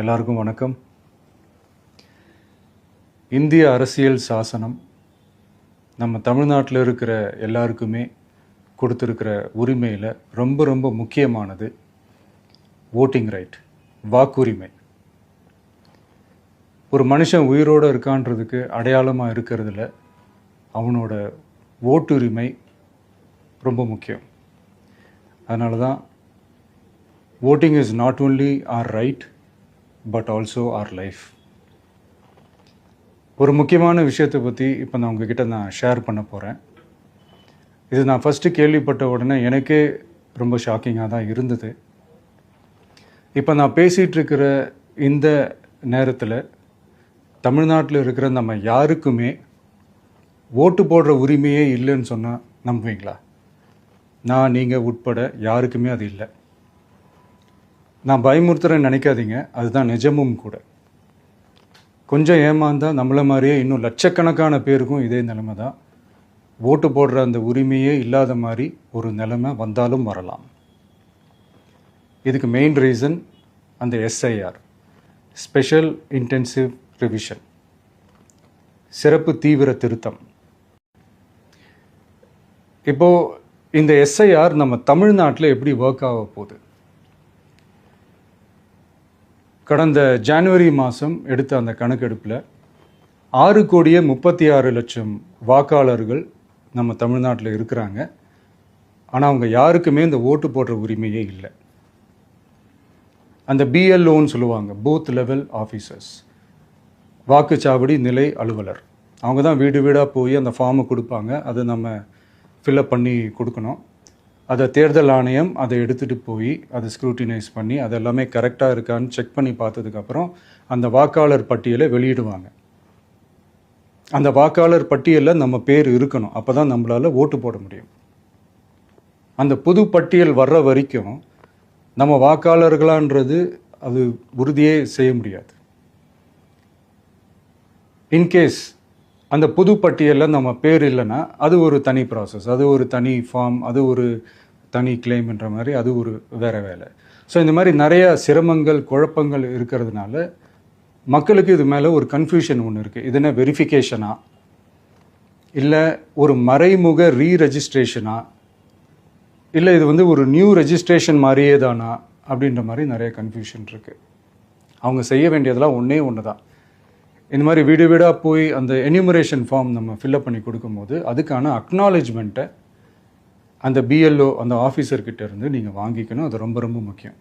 எல்லாருக்கும் வணக்கம். இந்திய அரசியல் சாசனம் நம்ம தமிழ்நாட்டில் இருக்கிற எல்லாருக்குமே கொடுத்துருக்கிற உரிமையில் ரொம்ப ரொம்ப முக்கியமானது ஓட்டிங் ரைட், வாக்குரிமை. ஒரு மனுஷன் உயிரோடு இருக்கான்றதுக்கு அடையாளமாக இருக்கிறதுல அவனோட ஓட்டுரிமை ரொம்ப முக்கியம். அதனால தான் voting is not only our right but also our life. ஒரு முக்கியமான விஷயத்தை பற்றி இப்போ நான் உங்ககிட்ட ஷேர் பண்ண போகிறேன். இது நான் ஃபஸ்ட்டு கேள்விப்பட்ட உடனே எனக்கே ரொம்ப ஷாக்கிங்காக தான் இருந்தது. இப்போ நான் பேசிகிட்டு இருக்கிற இந்த நேரத்தில் தமிழ்நாட்டில் இருக்கிற நம்ம யாருக்குமே ஓட்டு போடுற உரிமையே இல்லைன்னு சொன்னால் நம்புவீங்களா? நான் நீங்கள் உட்பட யாருக்குமே அது இல்லை. நான் பயமுறுத்துறேன்னு நினைக்காதீங்க, அதுதான் நிஜமும் கூட. கொஞ்சம் ஏமாந்தால் நம்மளை மாதிரியே இன்னும் லட்சக்கணக்கான பேருக்கும் இதே நிலைமை தான். ஓட்டு போடுற அந்த உரிமையே இல்லாத மாதிரி ஒரு நிலைமை வந்தாலும் வரலாம். இதுக்கு மெயின் ரீசன் அந்த எஸ்ஐஆர், ஸ்பெஷல் இன்டென்சிவ் ரிவிஷன், சிறப்பு தீவிர திருத்தம். இப்போது இந்த எஸ்ஐஆர் நம்ம தமிழ்நாட்டில் எப்படி ஒர்க் ஆக போகுது? கடந்த ஜனவரி மாதம் எடுத்த அந்த கணக்கெடுப்பில் 6,36,00,000 வாக்காளர்கள் நம்ம தமிழ்நாட்டில் இருக்கிறாங்க. ஆனால் அவங்க யாருக்குமே இந்த ஓட்டு போடுற உரிமையே இல்லை. அந்த பிஎல்ஓன்னு சொல்லுவாங்க, பூத் லெவல் ஆஃபீஸர்ஸ், வாக்குச்சாவடி நிலை அலுவலர். அவங்க தான் வீடு வீடாக போய் அந்த ஃபார்மை கொடுப்பாங்க. அதை நம்ம ஃபில்அப் பண்ணி கொடுக்கணும். அதை தேர்தல் ஆணையம் அதை எடுத்துகிட்டு போய் அதை ஸ்க்ரூட்டினைஸ் பண்ணி அதெல்லாமே கரெக்டாக இருக்கான்னு செக் பண்ணி பார்த்ததுக்கப்புறம் அந்த வாக்காளர் பட்டியலை வெளியிடுவாங்க. அந்த வாக்காளர் பட்டியலில் நம்ம பேர் இருக்கணும், அப்போ தான் நம்மளால் ஓட்டு போட முடியும். அந்த புது பட்டியல் வர்ற வரைக்கும் நம்ம வாக்காளர்களான்றது அது உறுதியே செய்ய முடியாது. இன்கேஸ் அந்த புது பட்டியலில் நம்ம பேர் இல்லைன்னா அது ஒரு தனி ப்ராசஸ், அது ஒரு தனி ஃபார்ம், அது ஒரு தனி கிளைம்ன்ற மாதிரி அது ஒரு வேறு வேலை. ஸோ இந்த மாதிரி நிறைய சிரமங்கள் குழப்பங்கள் இருக்கிறதுனால மக்களுக்கு இது மேலே ஒரு கன்ஃபியூஷன் ஒன்று இருக்குது. இது என்ன வெரிஃபிகேஷனா இல்லை ஒரு மறைமுக ரீரெஜிஸ்ட்ரேஷனா இல்லை இது ஒரு நியூ ரெஜிஸ்ட்ரேஷன் மாதிரியே தானா அப்படின்ற மாதிரி நிறைய கன்ஃபியூஷன் இருக்குது. அவங்க செய்ய வேண்டியதெல்லாம் ஒன்று தான். இந்த மாதிரி வீடு வீடாக போய் அந்த என்யூமரேஷன் ஃபார்ம் நம்ம ஃபில்அப் பண்ணி கொடுக்கும்போது அதுக்கான அக்னாலேஜ்மெண்ட்டை அந்த பிஎல்ஓ அந்த ஆஃபீஸர்கிட்ட இருந்து நீங்கள் வாங்கிக்கணும். அது ரொம்ப ரொம்ப முக்கியம்.